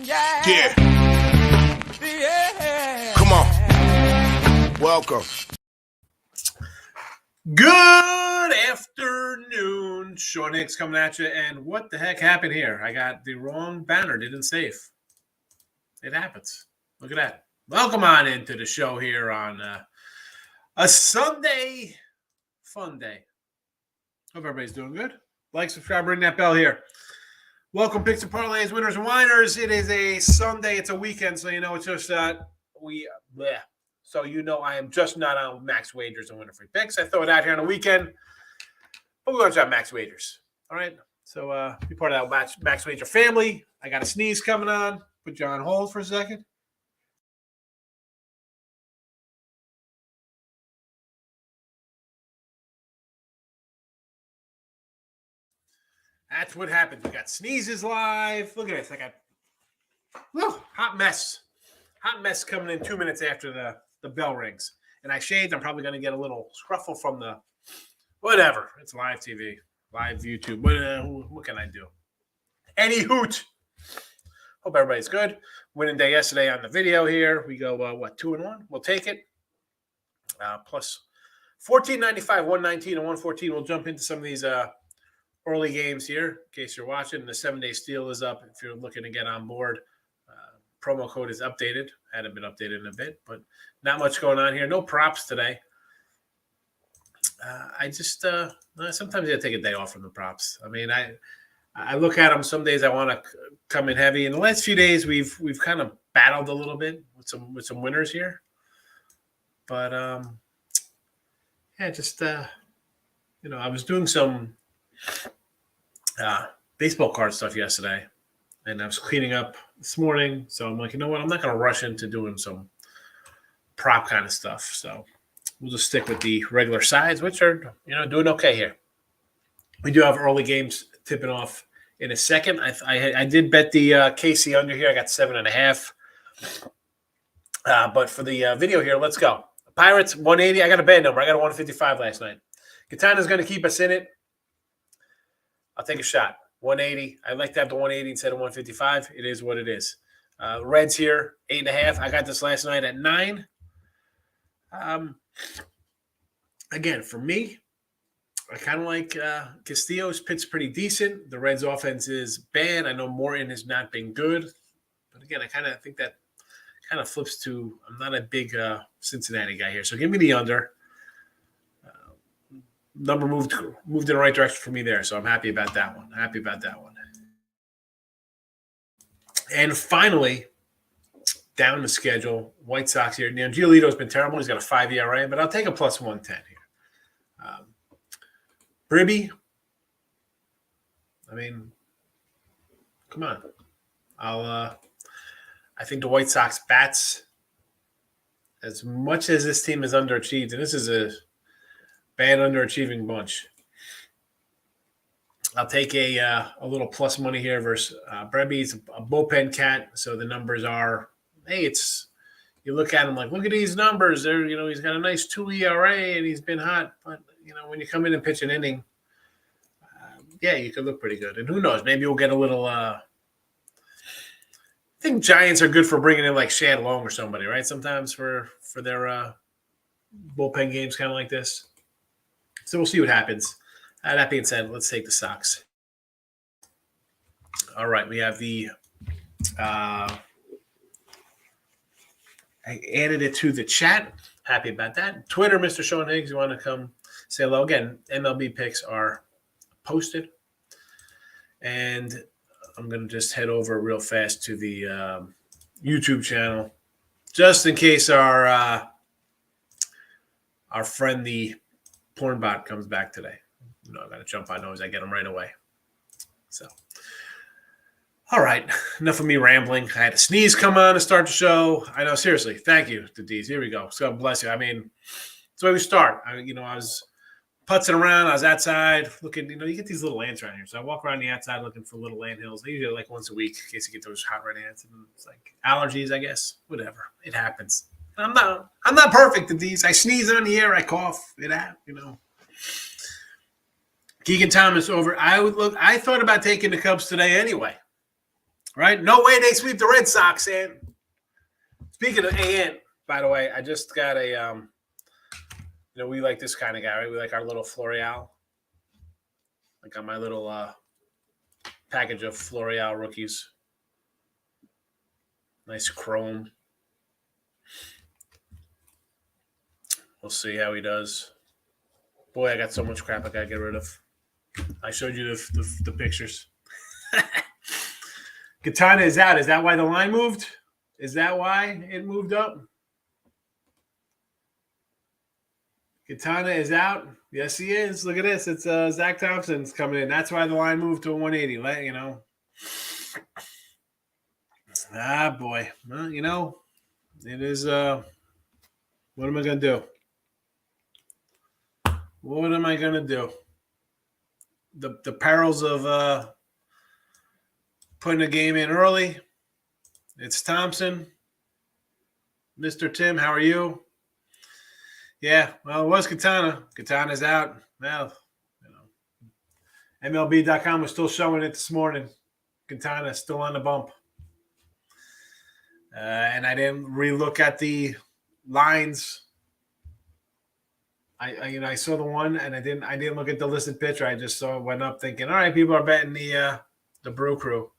Yeah. Come on. Welcome. Good afternoon. Sean Higgs coming at you. And what the heck happened here? I got the wrong banner. Didn't save. It happens. Look at that. Welcome on into the show here on a Sunday fun day. Hope everybody's doing good. Like, subscribe, ring that bell here. Welcome, picks and parlays, winners and whiners. It is a Sunday. It's a weekend, so you know it's just So you know I am just not on max wagers and winner free picks. I throw it out here on a weekend, but we're going to try max wagers. All right. So be part of that max wager family. I got a sneeze coming on. Put you on hold for a second. That's what happened. We got sneezes live. Look at this. I got hot mess. Hot mess coming in 2 minutes after the bell rings. And I shaved. I'm probably going to get a little scruffle from the whatever. It's live TV, live YouTube. What can I do? Any hoot. Hope everybody's good. Winning day yesterday on the video here. We go, 2-1? We'll take it. Plus 14.95, 119, and 114. We'll jump into some of these early games here, in case you're watching. The 7-day steal is up if you're looking to get on board. Promo code is updated. Hadn't been updated in a bit, but not much going on here. No props today. I just sometimes you gotta take a day off from the props. I mean, I look at them. Some days I want to come in heavy. In the last few days, we've kind of battled a little bit with some winners here, but I was doing some baseball card stuff yesterday, and I was cleaning up this morning. So I'm like, you know what? I'm not going to rush into doing some prop kind of stuff. So we'll just stick with the regular sides, which are, doing okay here. We do have early games tipping off in a second. I did bet the KC under here. I got 7.5. But for the video here, let's go. Pirates, 180. I got a bad number. I got a 155 last night. Katana's going to keep us in it. I'll take a shot. 180. I'd like to have the 180 instead of 155. It is what it is. Reds here, 8.5. I got this last night at 9. Again, for me, I kind of like Castillo's pitch pretty decent. The Reds' offense is bad. I know Morton has not been good. But again, I kind of think that kind of flips to I'm not a big Cincinnati guy here. So give me the under. Number moved in the right direction for me there, so I'm happy about that one. And finally, down the schedule, White Sox here. Now, Giolito's been terrible. He's got a 5 ERA, but I'll take a plus 110 here. Wnba, I mean, come on. I think the White Sox bats, as much as this team is underachieved, and this is a bad underachieving bunch. I'll take a little plus money here versus Wnba's a bullpen cat. So the numbers are, you look at him like, look at these numbers. They're, he's got a nice 2 ERA and he's been hot. But, when you come in and pitch an inning, you could look pretty good. And who knows, maybe we'll get a little, I think Giants are good for bringing in like Shad Long or somebody, right? Sometimes for their bullpen games kind of like this. So we'll see what happens. That being said, let's take the Sox. All right, we have the I added it to the chat. Happy about that. Twitter, Mr. Sean Higgs, you want to come say hello? Again, MLB picks are posted. And I'm going to just head over real fast to the YouTube channel, just in case our friend, the porn bot, comes back today. I got to jump on those. I get them right away. So, all right. Enough of me rambling. I had a sneeze come on to start the show. I know, seriously. Thank you to D's. Here we go. So God bless you. I mean, that's the way we start. I was putzing around. I was outside looking. You get these little ants around here. So I walk around the outside looking for little ant hills. I usually like once a week in case you get those hot red ants. And it's like allergies, I guess. Whatever. It happens. I'm not perfect at these. I sneeze on the air. I cough. It happens, Keegan Thomas over. I thought about taking the Cubs today anyway. Right? No way they sweep the Red Sox, and speaking of AN, by the way, I just got a we like this kind of guy, right? We like our little Floreal. I got my little package of Floreal rookies. Nice chrome. We'll see how he does. Boy, I got so much crap I got to get rid of. I showed you the pictures. Katana is out. Is that why the line moved? Is that why it moved up? Katana is out. Yes, he is. Look at this. It's Zach Thompson's coming in. That's why the line moved to 180. Let you know. Ah, boy. Well, it is. What am I going to do? What am I going to do? The perils of putting a game in early. It's Thompson. Mr. Tim, how are you? Yeah, well, it was Katana. Katana's out. Well, MLB.com was still showing it this morning. Katana still on the bump. And I didn't relook at the lines. I saw the one, and I didn't look at the listed pitcher. I just saw it went up, thinking, all right, people are betting the Brew Crew.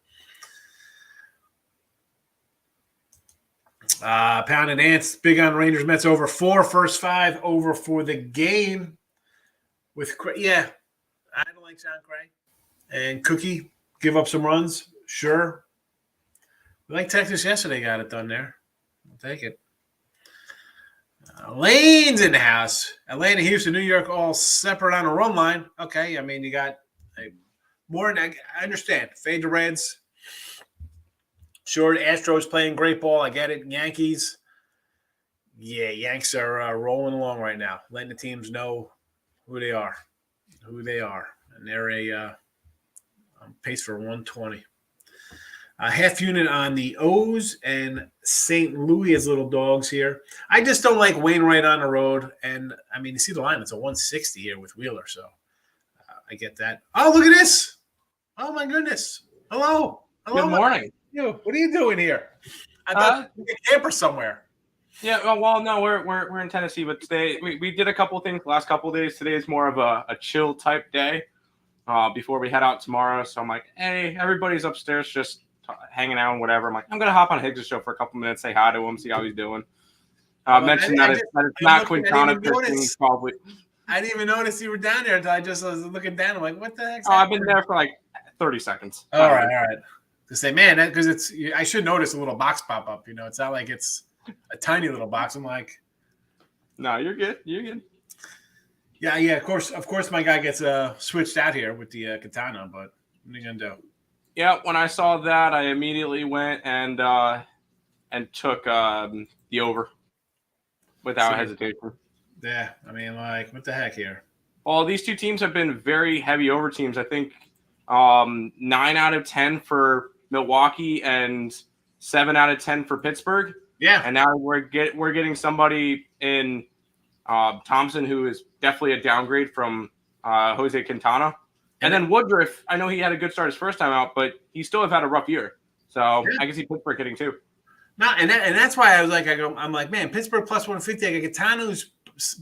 Pound and Ants, big on Rangers Mets over 4, first 5 over for the game. I don't like John Cray. And Cookie, give up some runs, sure. We like Texas yesterday, got it done there. I'll take it. Lane's in the house. Atlanta, Houston, New York, all separate on a run line. Okay, I mean, you got more. I understand. Fade the Reds. Sure, Astros playing great ball. I get it. Yankees. Yeah, Yanks are rolling along right now, letting the teams know who they are. And they're on pace for 120. Half unit on the O's and St. Louis as little dogs here. I just don't like Wainwright on the road. And, I mean, you see the line. It's a 160 here with Wheeler. So I get that. Oh, look at this. Oh, my goodness. Hello. Good morning. What are you doing here? I thought you were a camper somewhere. Yeah, well, no, we're in Tennessee, but today we did a couple of things the last couple of days. Today is more of a chill type day before we head out tomorrow. So I'm like, hey, everybody's upstairs just hanging out and whatever. I'm like, I'm going to hop on Higgs' show for a couple minutes, say hi to him, see how he's doing. Mention that it's not Quintana. Probably. I didn't even notice you were down there until I just was looking down. I'm like, what the heck? I've been there for like 30 seconds. All right. To say, man, because I should notice a little box pop up. It's not like it's a tiny little box. I'm like, no, you're good. Yeah. Of course, my guy gets switched out here with the Katana. But what are you gonna do? Yeah, when I saw that, I immediately went and took the over without hesitation. Yeah, I mean, like, what the heck here? Well, these two teams have been very heavy over teams. I think 9 out of 10 for Milwaukee and 7 out of 10 for Pittsburgh. Yeah, and now we're getting somebody in Thompson who is definitely a downgrade from Jose Quintana. And then Woodruff, I know he had a good start his first time out, but he still have had a rough year. So yeah. I can see Pittsburgh hitting too. No, and that's why I was like, I'm like, man, Pittsburgh plus 150. I got Quintana who's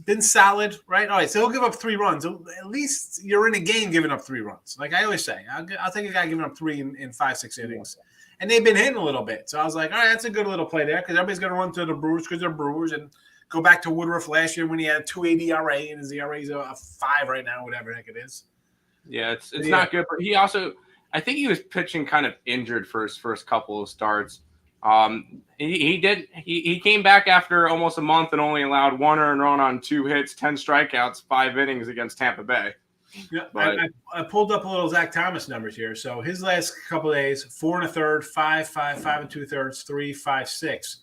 been solid, right? All right, so he'll give up 3 runs. At least you're in a game giving up 3 runs. Like I always say, I'll take a guy giving up 3 in 5-6 innings. And they've been hitting a little bit. So I was like, all right, that's a good little play there because everybody's going to run to the Brewers because they're Brewers and go back to Woodruff last year when he had a 2.80 ERA and his ERA is a 5 right now, whatever the heck it is. Yeah, it's not good. But he also – I think he was pitching kind of injured for his first couple of starts. He came back after almost a month and only allowed 1 earned run on 2 hits, 10 strikeouts, 5 innings against Tampa Bay. Yeah, I pulled up a little Zach Thomas numbers here. So his last couple of days, 4 1/3, 5, 5, 5 2/3, 3, 5, 6.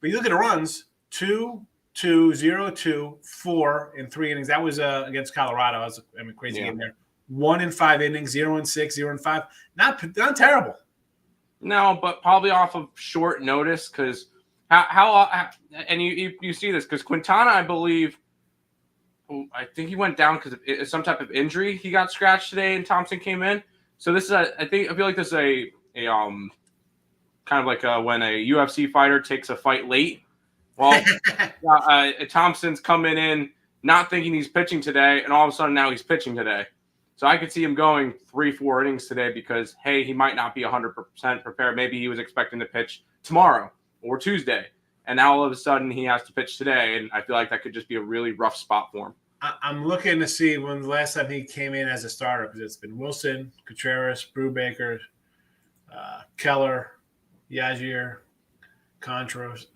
But you look at the runs, 2, 2, 0, 2, 4 in 3 innings. That was against Colorado. That was a crazy game there. 1 in 5 innings, 0 in 6, 0 in 5. Not terrible. No, but probably off of short notice because how and you see this because Quintana, I believe, I think he went down because of some type of injury. He got scratched today, and Thompson came in. So this is I feel like this is kind of like when a UFC fighter takes a fight late. Well, Thompson's coming in not thinking he's pitching today, and all of a sudden now he's pitching today. So I could see him going 3-4 innings today because, hey, he might not be 100% prepared. Maybe he was expecting to pitch tomorrow or Tuesday, and now all of a sudden he has to pitch today, and I feel like that could just be a really rough spot for him. I'm looking to see when the last time he came in as a starter, because it's been Wilson, Contreras, Brubaker, Keller, Yazier, Contreras,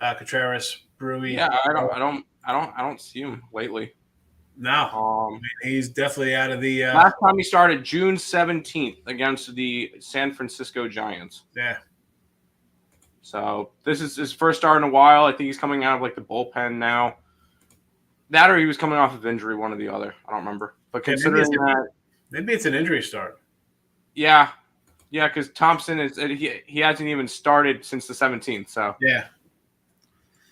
Brewy. Yeah, I don't see him lately. No, he's definitely out of the. Last time he started June 17th against the San Francisco Giants. Yeah. So this is his first start in a while. I think he's coming out of like the bullpen now. That or he was coming off of injury, one or the other. I don't remember. But considering maybe it's an injury start. Yeah, because Thompson he hasn't even started since the 17th. So yeah.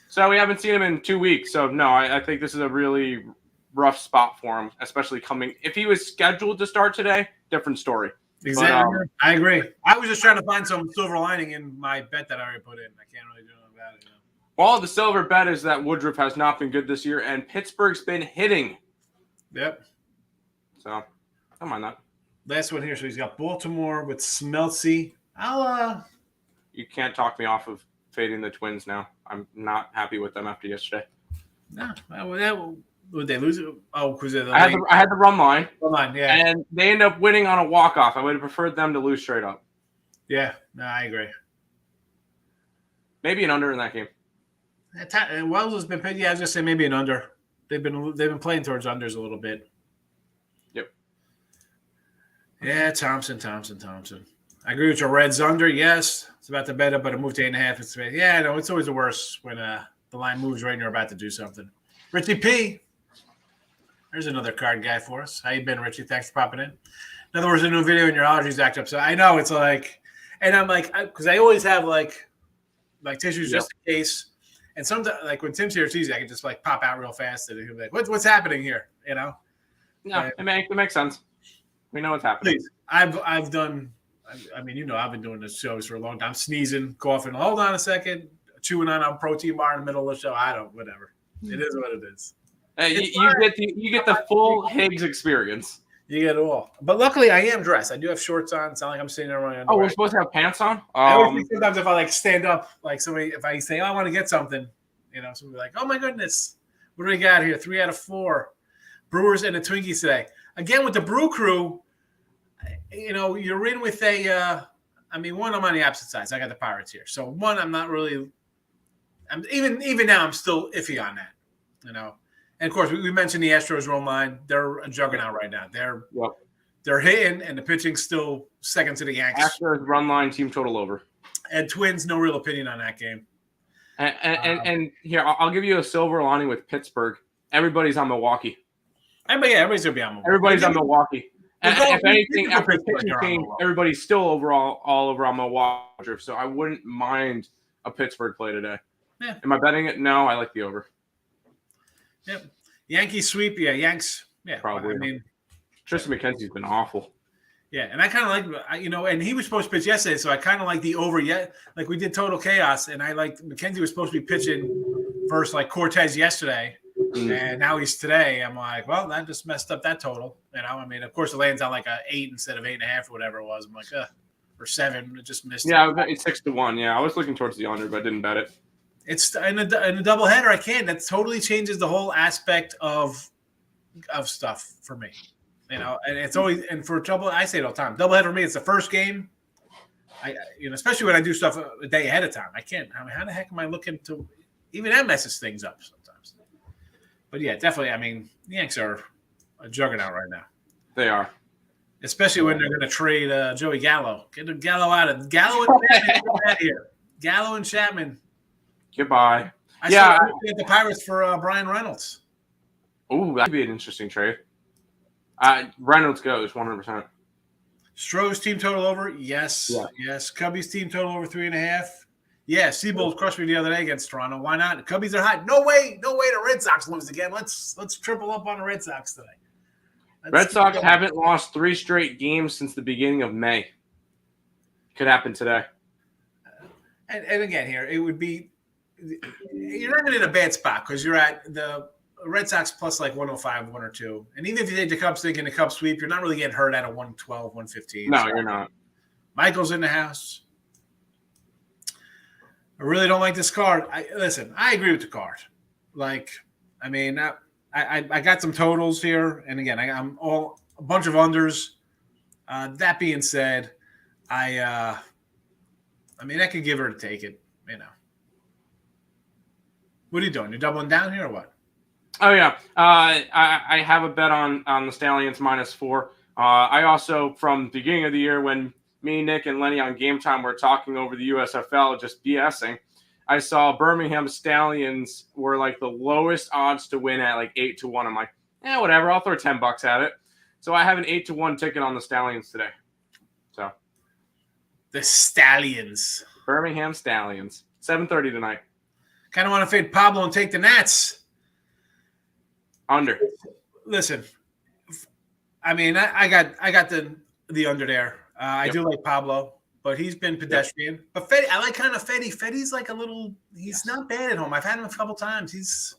So we haven't seen him in 2 weeks. So no, I think this is a really rough spot for him, especially coming. If he was scheduled to start today, different story. Exactly. But, I agree. I was just trying to find some silver lining in my bet that I already put in. I can't really do anything about it. Well, the silver bet is that Woodruff has not been good this year, and Pittsburgh's been hitting. Yep. So, don't mind that. Last one here. So he's got Baltimore with Smeltzy. You can't talk me off of fading the Twins now. I'm not happy with them after yesterday. No. Would they lose it? Oh, because I had the run line. Run line, yeah. And they end up winning on a walk-off. I would have preferred them to lose straight up. Yeah. No, I agree. Maybe an under in that game. Wells has been – yeah, I was going to say maybe an under. They've been playing towards unders a little bit. Yep. Yeah, Thompson. I agree with your Reds under, yes. It's about to bet up, but it moved to 8.5. Yeah, no, it's always the worst when the line moves right and you're about to do something. Richie P. There's another card guy for us. How you been, Richie? Thanks for popping in. In other words, a new video and your allergies act up. So I know it's like – and I'm like – because I always have like tissues just in case. And sometimes, like when Tim's here, it's easy. I can just like pop out real fast, and he'll be like, "What's happening here?" You know? Yeah, it makes sense. We know what's happening. Please, I've done. I mean, I've been doing this shows for a long time. Sneezing, coughing. Hold on a second. Chewing on a protein bar in the middle of the show. It is what it is. Hey, you get the full Higgs experience. You get it all. But luckily, I am dressed. I do have shorts on. It's not like I'm sitting there running. Oh, we're supposed to have pants on? I always think sometimes if I like stand up, like somebody, if I say, "Oh, I want to get something," somebody like, "Oh my goodness, what do we got here? 3 out of 4 Brewers and the Twinkies today." Again with the Brew Crew, you're in with a. One, I'm on the opposite sides. I got the Pirates here, so one, I'm not really. I'm even now, I'm still iffy on that, And of course, we mentioned the Astros run line. They're a juggernaut right now. They're hitting, and the pitching's still second to the Yankees. Astros run line, team total over. And Twins, no real opinion on that game. And here, I'll give you a silver lining with Pittsburgh. Everybody's on Milwaukee. Everybody's gonna be on Milwaukee. Everybody's on Milwawaui. And if anything, after the pitching change, everybody's still all over on Milwaukee. So I wouldn't mind a Pittsburgh play today. Yeah. Am I betting it? No, I like the over. Yep. Yankees sweep. Yeah, Yanks. Yeah, probably. Tristan McKenzie's been awful. Yeah, and I kind of like, and he was supposed to pitch yesterday, so I kind of like the over yet. Like we did Total Chaos, and I liked McKenzie was supposed to be pitching versus like Cortez yesterday, and now he's today. I'm like, well, that just messed up that total. Of course, it lands on like a 8 instead of 8.5 or whatever it was. I'm like, or 7. It just missed. Yeah, it's 6-1. Yeah, I was looking towards the under, but I didn't bet it. It's in a doubleheader. I can't. That totally changes the whole aspect of stuff for me. And it's always for double. I say it all the time. Doubleheader for me, it's the first game. Especially when I do stuff a day ahead of time. I can't. How the heck am I looking to? Even that messes things up sometimes. But yeah, definitely. The Yanks are a juggernaut right now. They are, especially when they're going to trade Joey Gallo. Get Gallo out of Gallo and Chapman out here. Gallo and Chapman. Goodbye. I saw the Pirates for Brian Reynolds. Oh, that could be an interesting trade. Reynolds goes 100%. Stroh's team total over? Yes. Yeah. Yes. Cubbies team total over 3.5. Yeah, Seabold crushed me the other day against Toronto. Why not? The Cubbies are hot. No way the Red Sox lose again. Let's triple up on the Red Sox today. Red Sox haven't lost 3 straight games since the beginning of May. Could happen today. And again, here it would be you're not in a bad spot because you're at the Red Sox plus like 105, 102. And even if you take the Cubs thinking the Cubs sweep, you're not really getting hurt at a 112, 115. No, you're not. Michael's in the house. I really don't like this card. Listen, I agree with the card. Like, I mean, I got some totals here. And again, I'm all a bunch of unders. That being said, I mean, I could give her to take it, you know. What are you doing? You're doubling down here or what? Oh, yeah. I have a bet on the Stallions -4. I also, from the beginning of the year, when me, Nick, and Lenny on Game Time were talking over the USFL, just BSing, I saw Birmingham Stallions were like the lowest odds to win at like 8-1. I'm like, whatever. I'll throw $10 at it. So I have an 8-1 ticket on the Stallions today. So the Stallions, Birmingham Stallions, 7:30 tonight. Kind of want to fade Pablo and take the Nats. Under. Listen, I mean, I got the under there. I do like Pablo, but he's been pedestrian. Yep. But Fetty, I like kind of Fetty. Fetty's like a little. He's not bad at home. I've had him a couple times. He's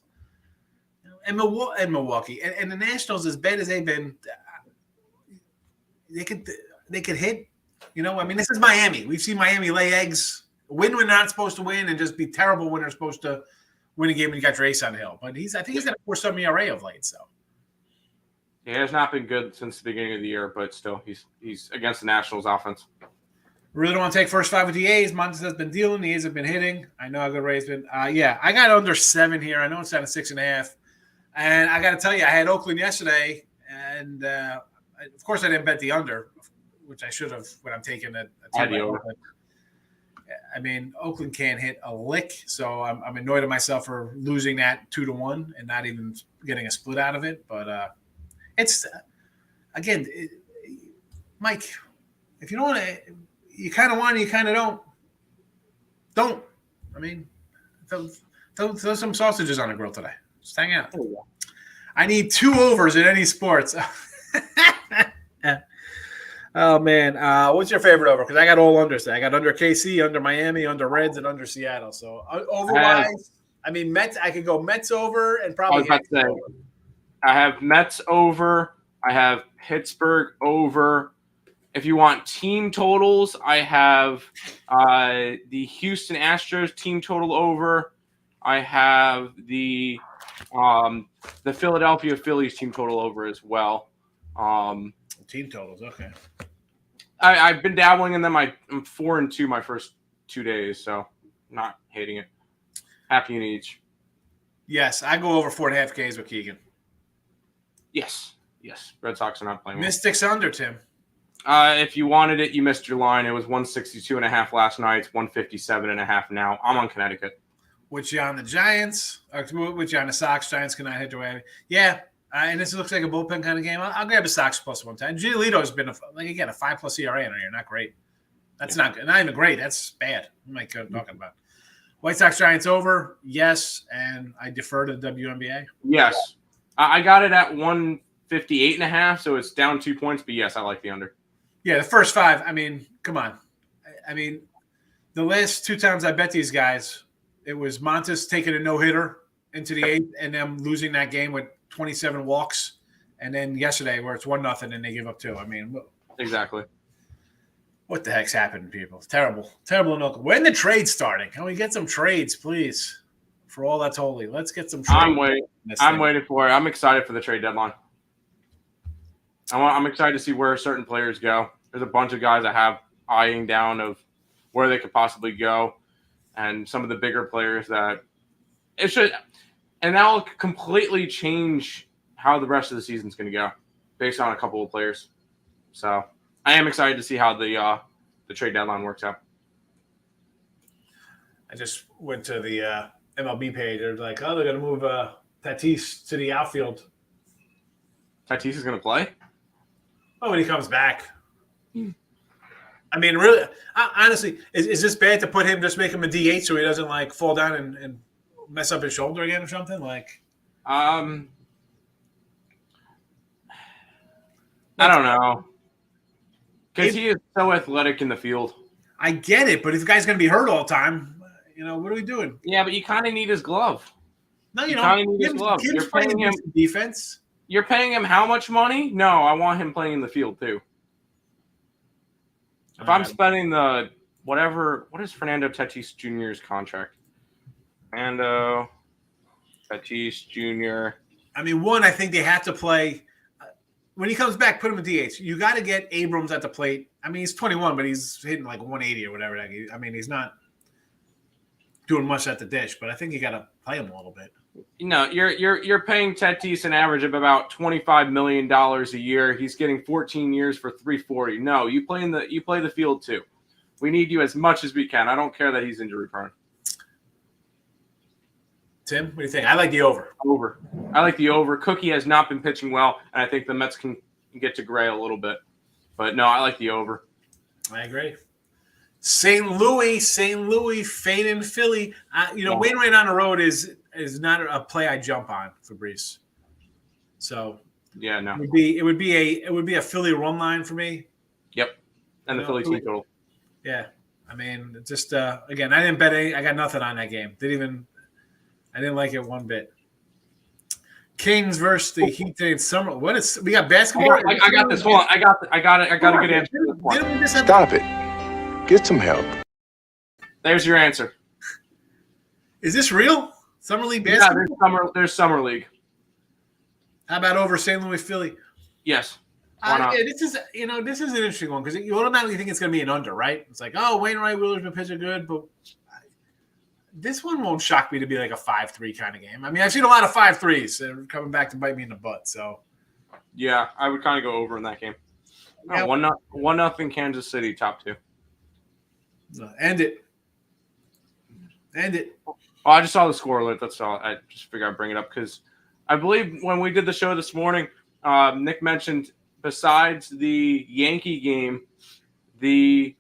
and Milwaukee and the Nationals, as bad as they've been, they could hit. You know, I mean, this is Miami. We've seen Miami lay eggs, win when they're not supposed to win, and just be terrible when they're supposed to win a game when you got your ace on the hill. But I think he's got a 4.7 ERA of late. So he has not been good since the beginning of the year, but still, he's against the Nationals offense. Really don't want to take first five with the A's. Montes has been dealing. The A's have been hitting. I know how good Ray's been. Yeah, I got under 7 here. I know it's down to 6.5. And I got to tell you, I had Oakland yesterday, and of course I didn't bet the under, which I should have when I'm taking a team. I mean, Oakland can't hit a lick, so I'm annoyed at myself for losing that 2-1 and not even getting a split out of it. But it's again, Mike, if you don't want to, you kind of want it, you kind of don't. Don't. I mean, throw some sausages on the grill today. Just hang out. I need 2 overs in any sports. Oh, man. What's your favorite over? Because I got all unders. I got under KC, under Miami, under Reds, and under Seattle. So over-wise, I mean, Mets. I could go Mets over and probably over. I have Mets over. I have Pittsburgh over. If you want team totals, I have the Houston Astros team total over. I have the Philadelphia Phillies team total over as well. Team totals, okay. I've been dabbling in them. I'm 4-2 my first 2 days, so not hating it. Happy in each. Yes, I go over 4.5 Ks with Keegan. Yes. Red Sox are not playing well. Mystics under, Tim. If you wanted it, you missed your line. It was 162.5 last night. It's 157.5 now. I'm on Connecticut. Which you on the Giants? Or which you on the Sox? Giants cannot hit their Yeah. And this looks like a bullpen kind of game. I'll grab a Sox plus 110. Giolito's been a 5+ ERA in here. Not great. That's not even great. That's bad. What am I talking about? White Sox Giants over. Yes, and I defer to the WNBA. Yes, I got it at 158.5, so it's down 2 points. But yes, I like the under. Yeah, the first 5. I mean, come on. I mean, the last 2 times I bet these guys, it was Montes taking a no-hitter into the 8th and them losing that game with 27 walks, and then yesterday where it's 1-0 and they give up 2. I mean, exactly. What the heck's happened, people? It's terrible in Oakland. When the trade's starting? Can we get some trades, please? For all that's holy, let's get some trades. I'm waiting for it. I'm excited for the trade deadline. I'm excited to see where certain players go. There's a bunch of guys I have eyeing down of where they could possibly go, and some of the bigger players that it should. And that will completely change how the rest of the season is going to go based on a couple of players. So I am excited to see how the trade deadline works out. I just went to the MLB page. They're like, oh, they're going to move Tatis to the outfield. Tatis is going to play? Oh, when he comes back. I mean, really, honestly, is this bad to put him, just make him a DH so he doesn't, like, fall down and mess up his shoulder again or something? Like, I don't know, because he is so athletic in the field. I get it, but if the guy's going to be hurt all the time, what are we doing? Yeah, but you kind of need his glove. No, you kind of don't. need his glove. Kim's You're paying him defense. You're paying him how much money? No, I want him playing in the field too. If I'm spending the whatever, what is Fernando Tatis Jr.'s contract? Fernando Tatis Jr. I mean, I think they have to play. When he comes back, put him in DH. You got to get Abrams at the plate. I mean, he's 21, but he's hitting like 180 or whatever. I mean, he's not doing much at the dish, but I think you got to play him a little bit. You're paying Tatis an average of about $25 million a year. He's getting 14 years for $340. No, you play the field too. We need you as much as we can. I don't care that he's injury prone. Tim, what do you think? I like the over. I like the over. Cookie has not been pitching well, and I think the Mets can get to Gray a little bit. But no, I like the over. I agree. St. Louis, fading Philly. Wainwright on the road is not a play I jump on, Fabrice. So yeah, no, it would be a Philly run line for me. Yep, and the Philly team total. Yeah, I mean, just again, I didn't bet any. I got nothing on that game. I didn't like it one bit. Kings versus the Heat today in summer. We got basketball? I got this. Hold on. I got a good answer. Stop it. Get some help. There's your answer. Is this real? Summer League basketball? Yeah, there's Summer League. How about over St. Louis, Philly? Yes. Why not? Yeah, this is an interesting one because you automatically think it's going to be an under, right? It's like, Wainwright, Wheeler's been pitching good, but this one won't shock me to be like a 5-3 kind of game. I mean, I've seen a lot of 5-3s coming back to bite me in the butt. So, yeah, I would kind of go over in that game. Yeah. 1-0 Kansas City, top two. End it. Oh, I just saw the score alert. That's all. I just figured I'd bring it up because I believe when we did the show this morning, Nick mentioned besides the Yankee game, the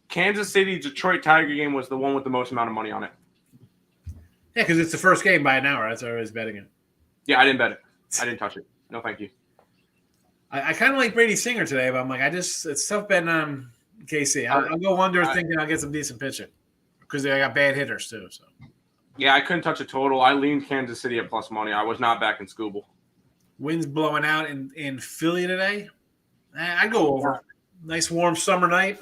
Kansas City-Detroit Tiger game was the one with the most amount of money on it. Yeah, because it's the first game by an hour. That's why I was betting it. Yeah, I didn't bet it. I didn't touch it. No, thank you. I kind of like Brady Singer today, but I'm like, it's tough betting on KC. I'll go under thinking I'll get some decent pitching because they got bad hitters too. So yeah, I couldn't touch a total. I leaned Kansas City at plus money. I was not back in Scooble. Wind's blowing out in Philly today. I'd go over. Nice warm summer night.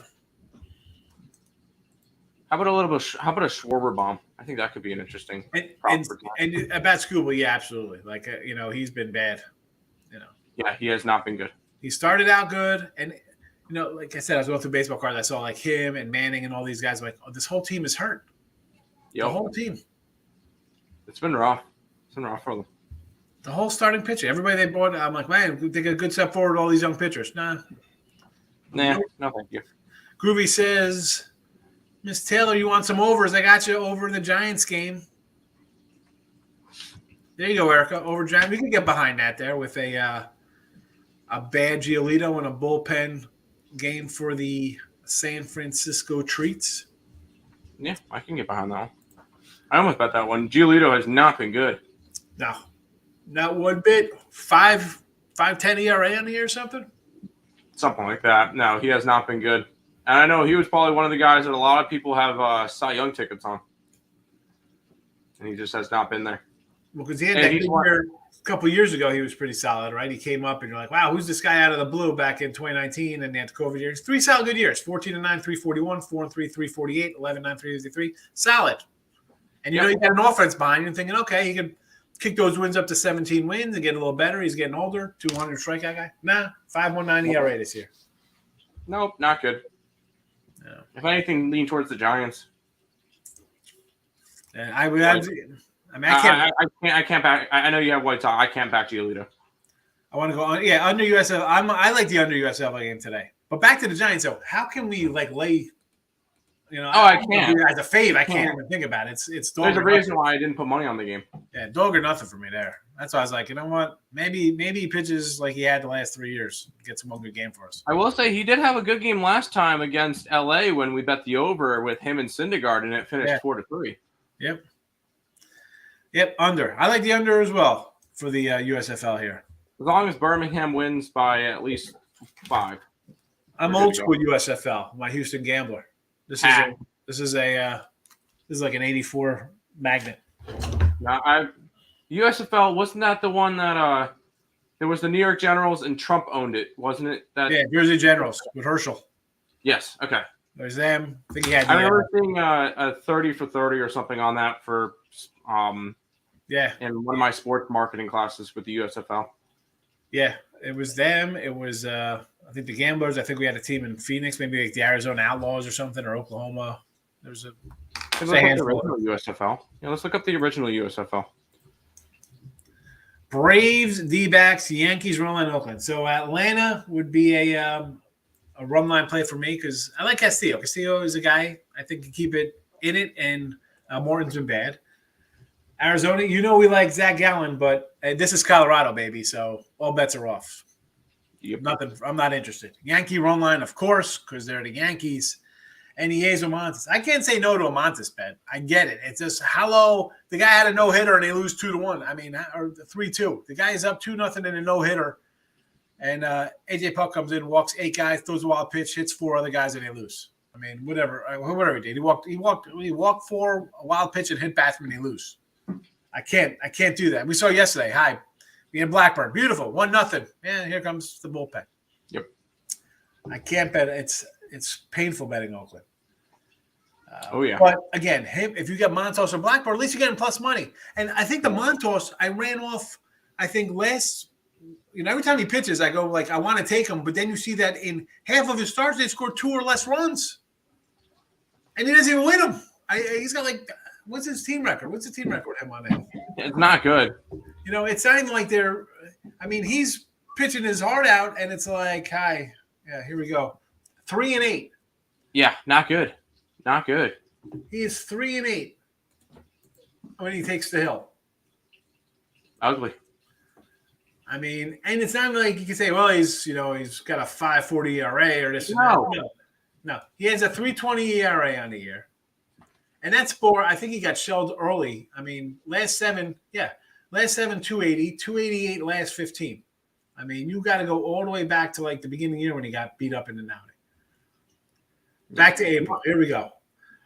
How about a Schwarber bomb? I think that could be an interesting. And about Scooble, yeah, absolutely. Like he's been bad. Yeah, he has not been good. He started out good, and like I said, I was going through baseball cards. I saw like him and Manning and all these guys. Like, this whole team is hurt. Yep. The whole team. It's been rough. It's been rough for them. The whole starting pitcher. Everybody they bought. I'm like, man, they get a good step forward with all these young pitchers. Nah, no, thank you. Groovy says, Miss Taylor, you want some overs? I got you over in the Giants game. There you go, Erica. Over Giants. We can get behind that there with a bad Giolito and a bullpen game for the San Francisco Treats. Yeah, I can get behind that one. I almost bet that one. Giolito has not been good. No, not one bit. 5.10 ERA on the year or something? Something like that. No, he has not been good. And I know he was probably one of the guys that a lot of people have Cy Young tickets on. And he just has not been there. Well, because he had that year a couple years ago, he was pretty solid, right? He came up and you're like, wow, who's this guy out of the blue back in 2019? And they had the COVID years. 3 solid good years. 14-9, 341, 4-3, 348, 11-9, 353. Solid. And you got an offense behind you and thinking, okay, he could kick those wins up to 17 wins and get a little better. He's getting older. 200 strikeout guy. Nah, 5.19 ERA this year. Nope, not good. No. If anything, lean towards the Giants. And I can't back. I know you have White Sox. I can't back Giolito. I want to go on. Yeah, under USF. I like the under USF game today. But back to the Giants, though. How can we lay? I can't. As a fave, I can't even think about it. It's dog. There's a reason why I didn't put money on the game. Yeah, dog or nothing for me there. That's why I was like, you know what? Maybe he pitches like he had the last 3 years. Gets one good game for us. I will say he did have a good game last time against LA when we bet the over with him and Syndergaard, and it finished 4-3. Yep, under. I like the under as well for the USFL here. As long as Birmingham wins by at least 5. I'm old school USFL, my Houston Gambler. This is like an 84 magnet. Now, USFL, wasn't that the one that there was the New York Generals and Trump owned it, wasn't it? Yeah, Jersey Generals with Herschel. Yes. Okay. There's them. I think he had. I remember seeing a 30 for 30 or something on that for yeah, in one of my sports marketing classes with the USFL. Yeah, it was them. It was I think the Gamblers. I think we had a team in Phoenix, maybe like the Arizona Outlaws or something, or Oklahoma. There's a handful. USFL. Yeah, let's look up the original USFL. Braves, D-backs, Yankees, run line, Oakland. So Atlanta would be a run line play for me because I like Castillo. Castillo is a guy I think can keep it in it, and Morton's been bad. Arizona, we like Zach Gallen, but this is Colorado, baby, so all bets are off. Yep. Nothing. I'm not interested. Yankee run line, of course, because they're the Yankees. And Yezo Montes. I can't say no to a Montes bet. I get it. It's just hello. The guy had a no hitter and they lose 2-1. I mean, or 3-2. The guy is up 2-0 in a no hitter, and AJ Puck comes in, walks 8 guys, throws a wild pitch, hits 4 other guys, and they lose. I mean, whatever he did. He walked 4 a wild pitch and hit batsmen, and they lose. I can't do that. We saw yesterday. Hi, we had Blackburn. Beautiful. 1-0. Yeah, here comes the bullpen. Yep. I can't bet. It's painful betting Oakland. Oh, yeah. But again, if you get Montos or Blackburn, at least you're getting plus money. And I think the Montos, I ran off, I think every time he pitches, I go like, I want to take him. But then you see that in half of his starts, they score 2 or less runs. And he doesn't even win them. He's got like, what's his team record? What's the team record with him on that? It's not good. It's not even like he's pitching his heart out, and it's like, hi, yeah, here we go. 3-8. Yeah, not good. Not good. He is 3-8 when he takes the hill. Ugly. I mean, and it's not like you can say, well, he's got a 5.40 ERA or this. No. No. He has a 3.20 ERA on the year. And that's I think he got shelled early. I mean, last seven, 280, 288 last 15. I mean, you got to go all the way back to like the beginning of the year when he got beat up in the outing. Back to April. Here we go.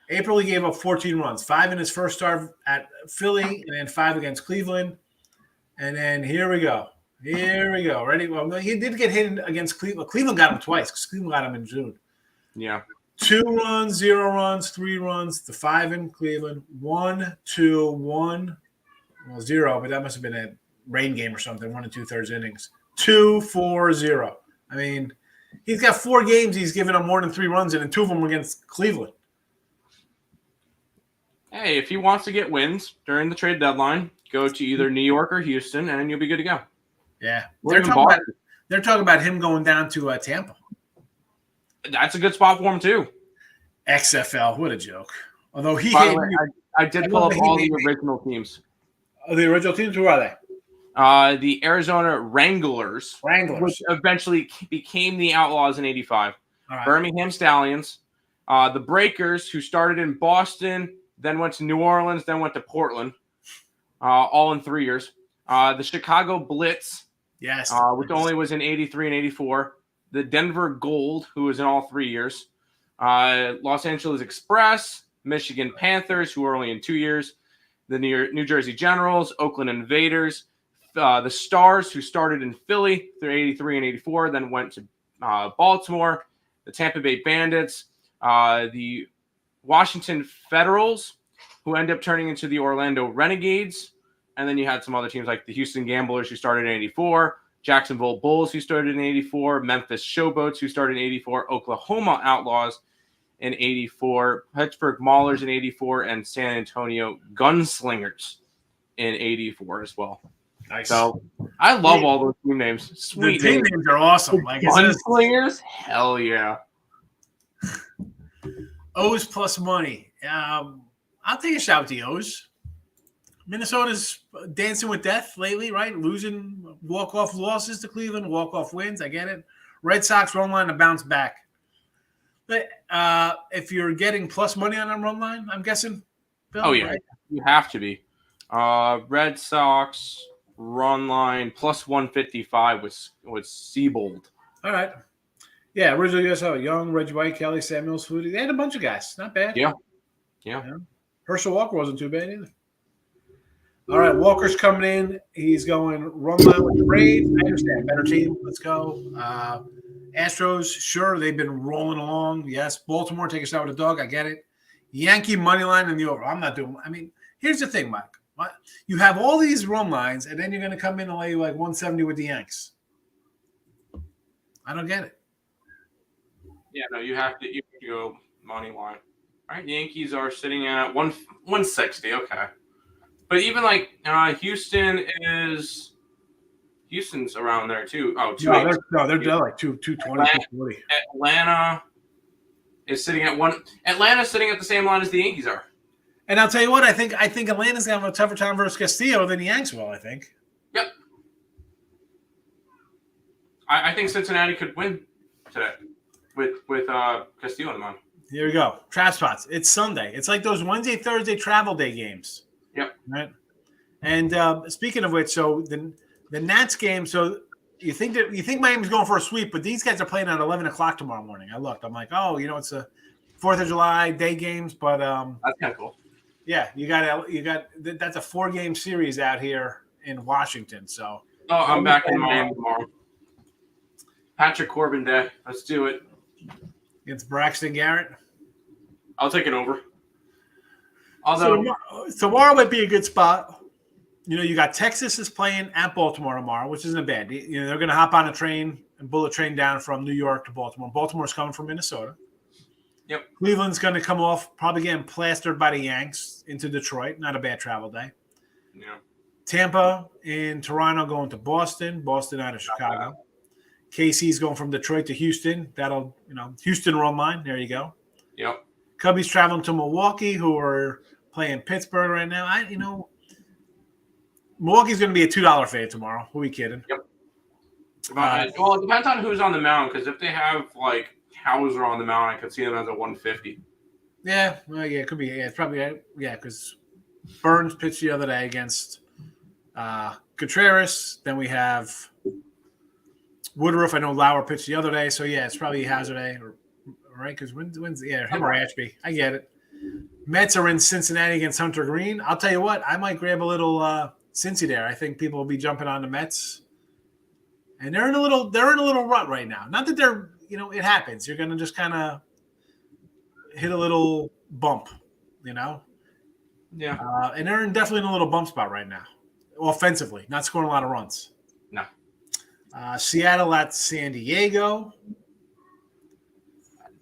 April, he gave up 14 runs, 5 in his first start at Philly, and then 5 against Cleveland. And then here we go. Ready? Well, he did get hit against Cleveland. Cleveland got him twice because Cleveland got him in June. Yeah. 2 runs, 0 runs, 3 runs, the 5 in Cleveland. 1, 2, 1. Well, 0, but that must have been a rain game or something. 1 2/3 innings. 2, 4, 0. I mean, he's got 4 games. He's given up more than 3 runs in, and 2 of them were against Cleveland. Hey, if he wants to get wins during the trade deadline, go to either New York or Houston, and you'll be good to go. Yeah, they're talking about him going down to Tampa. That's a good spot for him too. XFL, what a joke! Although I did pull up all the original teams. Oh, the original teams, who are they? The Arizona Wranglers, which eventually became the Outlaws in '85. Right. Birmingham Stallions, the Breakers, who started in Boston, then went to New Orleans, then went to Portland, all in 3 years. The Chicago Blitz, yes, which only was in '83 and '84. The Denver Gold, who was in all 3 years. Los Angeles Express, Michigan Panthers, who were only in 2 years. The New Jersey Generals, Oakland Invaders, the Stars, who started in Philly through '83 and '84, then went to Baltimore. The Tampa Bay Bandits, the Washington Federals, who ended up turning into the Orlando Renegades. And then you had some other teams like the Houston Gamblers, who started in '84. Jacksonville Bulls, who started in '84, Memphis Showboats, who started in '84, Oklahoma Outlaws in '84, Pittsburgh Maulers in '84, and San Antonio Gunslingers in '84 as well. Nice. So I love all those team names. Sweet the team names are awesome. Like Gunslingers, hell yeah. O's plus money. I'll take a shot with the O's. Minnesota's dancing with death lately, right? Losing walk-off losses to Cleveland, walk-off wins. I get it. Red Sox run line to bounce back. But if you're getting plus money on that run line, I'm guessing, Bill? Oh, yeah. Right? You have to be. Red Sox run line plus 155 was Seabold. All right. Yeah, original USO, Young, Reggie White, Kelly, Samuels, Flutie. They had a bunch of guys. Not bad. Yeah. Herschel Walker wasn't too bad either. All right, Walker's coming in. He's going run line with the Braves. I understand. Better team. Let's go. Astros, sure, they've been rolling along. Yes. Baltimore, take a shot with a dog. I get it. Yankee money line in the over. I'm not doing. I mean, here's the thing, Mike. You have all these run lines, and then you're going to come in and lay like 170 with the Yanks. I don't get it. Yeah, no, you have to go money line. All right, Yankees are sitting at 160. Okay. But even like Houston's around there too. Oh, they're like 220, 240. Atlanta is sitting at one. Atlanta's sitting at the same line as the Yankees are. And I'll tell you what, I think Atlanta's gonna have a tougher time versus Castillo than the Yanks will. I think. Yep. I think Cincinnati could win today with Castillo in the mound. Here we go. Trap spots. It's Sunday. It's like those Wednesday, Thursday travel day games. Yep. Right. And speaking of which, so the Nats game. So you think Miami's going for a sweep, but these guys are playing at 11 o'clock tomorrow morning. I looked. I'm like, oh, it's a 4th of July day games, but that's kind of cool. Yeah, you got that's a 4-game series out here in Washington. So I'm back in Miami tomorrow. Patrick Corbin Day. Let's do it. Against Braxton Garrett. I'll take it over. Although tomorrow might be a good spot. You got Texas is playing at Baltimore tomorrow, which isn't bad. They're going to hop on a train and bullet train down from New York to Baltimore. Baltimore's coming from Minnesota. Yep. Cleveland's going to come off, probably getting plastered by the Yanks into Detroit. Not a bad travel day. Yeah. Tampa and Toronto going to Boston. Boston out of Chicago. KC's going from Detroit to Houston. That'll, Houston run line. There you go. Yep. Cubbies traveling to Milwaukee, who are playing Pittsburgh right now. Milwaukee's going to be a $2 fade tomorrow. Who are we kidding? Yep. Well, it depends on who's on the mound, because if they have, like, Hauser on the mound, I could see them as a 150. Yeah, well, yeah, it could be. Yeah, it's probably, because Burns pitched the other day against Contreras. Then we have Woodruff. I know Lauer pitched the other day, so yeah, it's probably Hauser day, right? Because when's him or Ashby? I get it. Mets are in Cincinnati against Hunter Green. I'll tell you what, I might grab a little Cincy there. I think people will be jumping on the Mets, and they're in a little rut right now. Not that they're, it happens. You're gonna just kind of hit a little bump, Yeah. And they're definitely in a little bump spot right now, offensively, not scoring a lot of runs. No. Seattle at San Diego.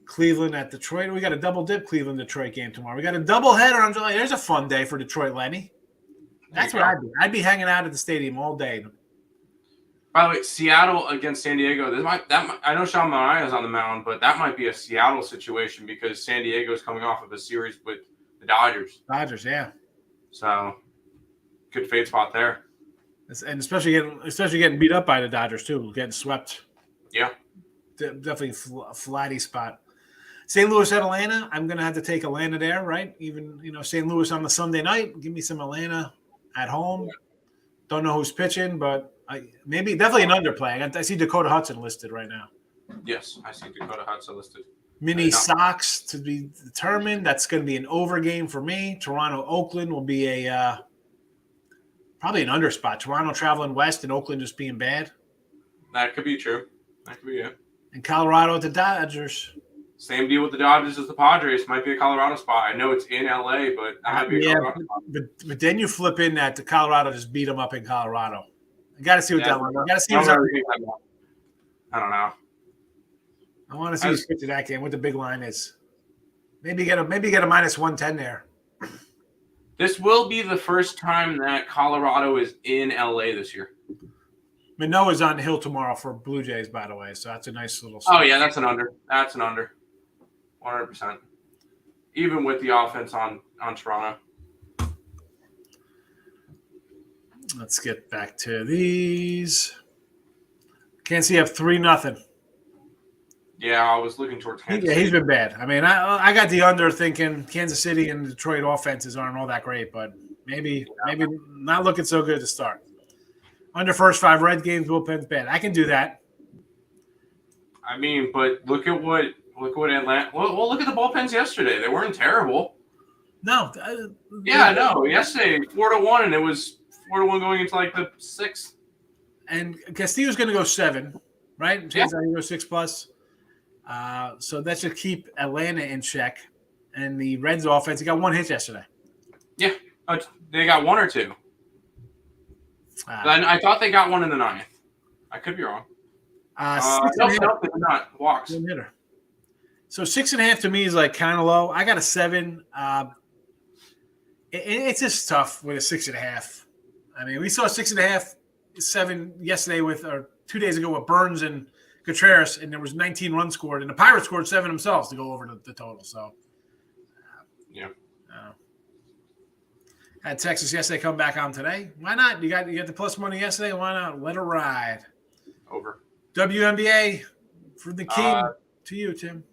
Cleveland at Detroit. We got a double dip Cleveland-Detroit game tomorrow. We got a double header on July. There's a fun day for Detroit, Lenny. That's what I'd do. I'd be hanging out at the stadium all day. By the way, Seattle against San Diego. I know Sean Higgs on the mound, but that might be a Seattle situation because San Diego is coming off of a series with the Dodgers. Dodgers, yeah. So good fade spot there. And especially getting beat up by the Dodgers too, getting swept. Yeah, definitely a flatty spot. St. Louis at Atlanta. I'm going to have to take Atlanta there, right? Even St. Louis on the Sunday night. Give me some Atlanta at home. Don't know who's pitching, but definitely an underplay. I see Dakota Hudson listed right now. Yes, I see Dakota Hudson listed. Mini Sox to be determined. That's going to be an over game for me. Toronto, Oakland will be a probably an under spot. Toronto traveling west and Oakland just being bad. That could be true. That could be it. And Colorado at the Dodgers. Same deal with the Dodgers as the Padres. Might be a Colorado spot. I know it's in LA, but that might be a Colorado spot. But then you flip in that the Colorado just beat them up in Colorado. I got to see what that one. I got to see what's up. I don't know. I want to see who's fit to that game. What the big line is. Maybe get a minus 110 there. This will be the first time that Colorado is in LA this year. Manoah's on the hill tomorrow for Blue Jays, by the way. So that's a nice little. Oh yeah, that's an under. That's an under. 100%. Even with the offense on Toronto. Let's get back to these. Kansas City have 3-0. Yeah, I was looking towards Kansas City. Yeah, he's been bad. I mean, I got the under thinking Kansas City and Detroit offenses aren't all that great, but maybe not looking so good to start. Under first 5 red games, bullpen's bad. I can do that. I mean, but look at what Atlanta. Well, look at the bullpens yesterday. They weren't terrible. No. Yeah, no. Yesterday, 4-1, and it was 4-1 going into like the 6th. And Castillo's going to go 7, right? Yeah. He's going to go 6+. So that should keep Atlanta in check. And the Reds offense, he got 1 hit yesterday. Yeah. They got 1 or 2. I thought they got 1 in the 9th. I could be wrong. No, they did not. Walks. Hitter. So 6.5 to me is like kind of low. I got a 7. It's just tough with a 6.5. I mean, we saw 6.5, 7 yesterday or 2 days ago with Burns and Contreras, and there was 19 runs scored, and the Pirates scored 7 themselves to go over the total. So, yeah. Had Texas yesterday come back on today. Why not? You got the plus money yesterday. Why not? Let it ride. Over. WNBA for the king. To you, Tim.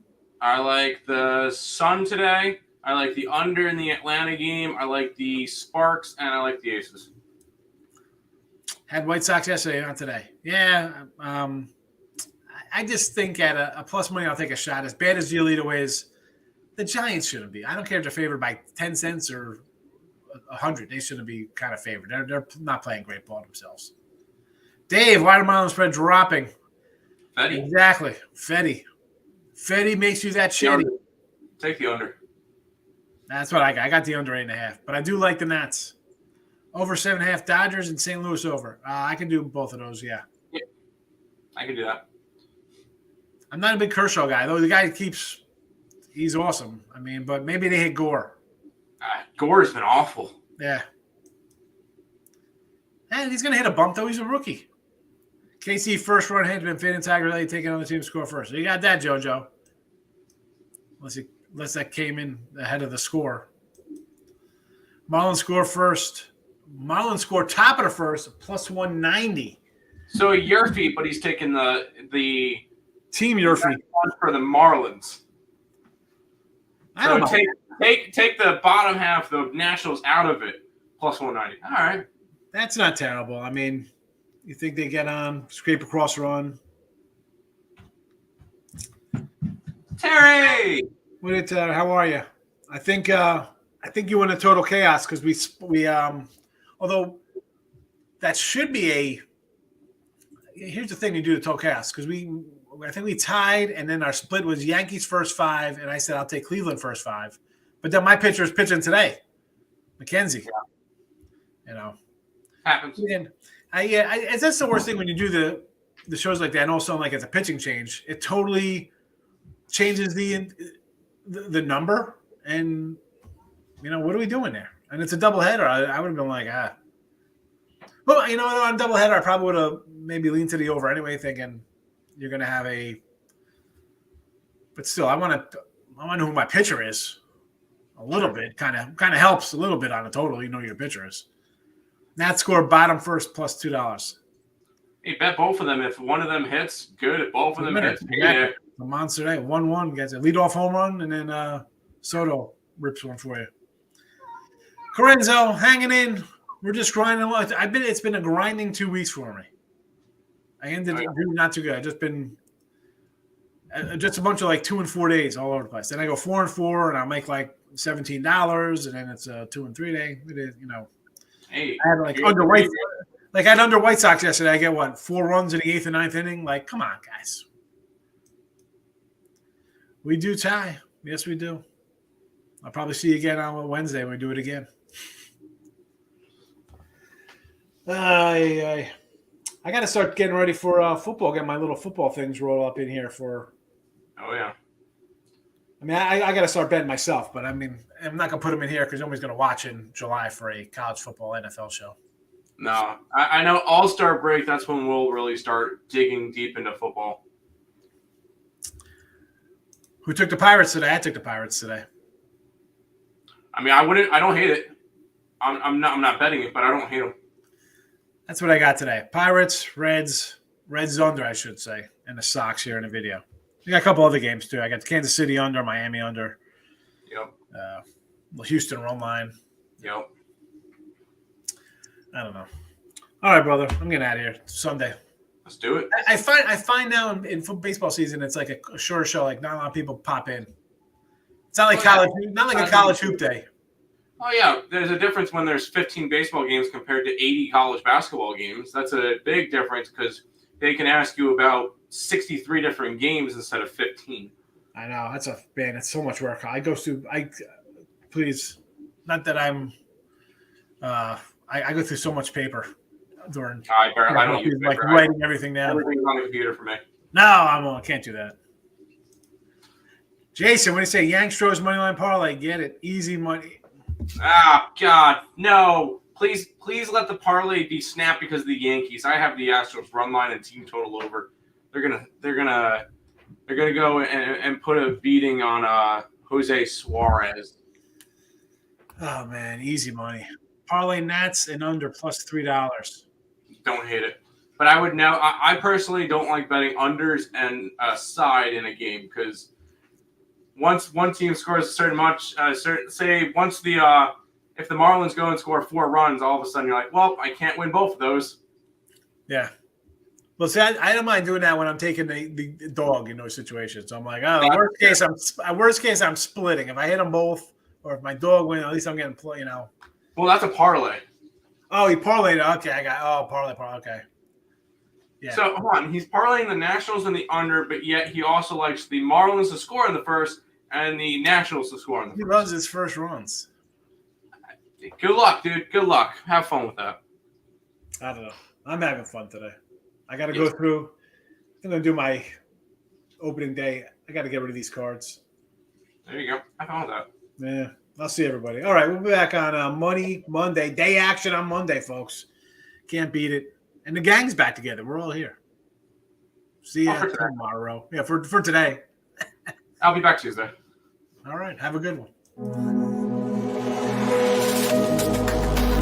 I like the Sun today. I like the under in the Atlanta game. I like the Sparks, and I like the Aces. Had White Sox yesterday, not today. Yeah. I just think at a plus money, I'll take a shot. As bad as Giolito is, the Giants shouldn't be. I don't care if they're favored by 10 cents or 100. They shouldn't be kind of favored. They're not playing great ball themselves. Dave, why the Marlins spread dropping? Fetty. Exactly. Fetty makes you that shitty. Take the under. That's what I got. I got the under 8.5. But I do like the Nats. Over 7.5 Dodgers and St. Louis over. I can do both of those, yeah. I can do that. I'm not a big Kershaw guy, though. The guy he's awesome. I mean, but maybe they hit Gore. Gore's been awful. Yeah. And he's going to hit a bump, though. He's a rookie. KC first run hit, been fading Tiger Lily taking on the team to score first. So you got that, JoJo. Unless that came in ahead of the score. Marlins score first. Marlins score top of the first, plus 190. So Yurfie, but he's taking the team Yurfie for the Marlins. I don't know. Take the bottom half of the Nationals out of it, plus 190. All right. That's not terrible. I mean, you think they get on, scrape across run. Terry! How are you? I think you went in total chaos because we although that should be here's the thing you do to total chaos because I think we tied and then our split was Yankees first 5 and I said I'll take Cleveland first 5, but then my pitcher is pitching today, McKenzie. Yeah. You know, happens. And that's the worst thing when you do the shows like that, and also like it's a pitching change. It totally changes the number, and you know what are we doing there? And it's a doubleheader. I would have been like, Well, you know, on doubleheader, I probably would have maybe leaned to the over anyway, thinking you're going to have But still, I want to know who my pitcher is. A little bit, kind of helps a little bit on the total. You know who your pitcher is. Nat score bottom first plus $2. Hey, bet both of them. If one of them hits, good. If both of them hits, yeah. A monster day. 1-1 gets a leadoff home run, and then Soto rips one for you. Corenzo hanging in. We're just grinding. It's been a grinding 2 weeks for me. I ended not too good. I just been just a bunch of like 2 and 4 days all over the place. Then I go 4 and 4, and I'll make like $17, and then it's a 2 and 3 day. It is, you know. Hey, I had I had under White Sox yesterday. I get 4 runs in the 8th and 9th inning. Like, come on, guys. We do tie. Yes, we do. I'll probably see you again on Wednesday when we do it again. I got to start getting ready for football. Get my little football things rolled up in here for. Oh yeah. I mean, I got to start betting myself, but I mean, I'm not gonna put them in here because nobody's gonna watch in July for a college football NFL show. No, I know All-Star break. That's when we'll really start digging deep into football. Who took the Pirates today? I took the Pirates today. I mean, I don't hate it. I'm not betting it, but I don't hate them. That's what I got today. Pirates, Reds under, I should say, and the Sox here in the video. I got a couple other games too. I got Kansas City under, Miami under. Yep. Houston run line. Yep. I don't know. All right, brother. I'm getting out of here. It's Sunday. Let's do it. I find now in baseball season, it's like a shorter show. Like not a lot of people pop in. It's not like college, not like a college hoop day. Oh yeah, there's a difference when there's 15 baseball games compared to 80 college basketball games. That's a big difference because they can ask you about 63 different games instead of 15. I know that's so much work. Please, not that I'm. I go through so much paper during. I don't use like paper. writing everything down. Everything's on the computer for me. No, I can't do that. Jason, what do you say? Yanks money line parlay. Get it, easy money. Ah, God, no! Please let the parlay be snapped because of the Yankees. I have the Astros run line and team total over. They're gonna go and put a beating on Jose Suarez. Oh man, easy money. Parlay Nats and under plus $3. Don't hate it, but I would now. I personally don't like betting unders and side in a game because once one team scores a certain much, say once if the Marlins go and score 4 runs, all of a sudden you're like, well, I can't win both of those. Yeah. Well, see, I don't mind doing that when I'm taking the dog in those situations. So I'm like, worst case, I'm splitting. If I hit them both, or if my dog wins, at least I'm getting play. Well, that's a parlay. Oh, he parlayed. Okay, I got. Parlay. Okay. Yeah. So hold on, he's parlaying the Nationals in the under, but yet he also likes the Marlins to score in the first and the Nationals to score in the first. He runs his first runs. Good luck, dude. Good luck. Have fun with that. I don't know. I'm having fun today. I got to go through. I'm going to do my opening day. I got to get rid of these cards. There you go. Have fun with that. Yeah. I'll see everybody. All right. We'll be back on Money Monday. Day action on Monday, folks. Can't beat it. And the gang's back together. We're all here. See you tomorrow. Yeah, for today. I'll be back Tuesday. All right. Have a good one.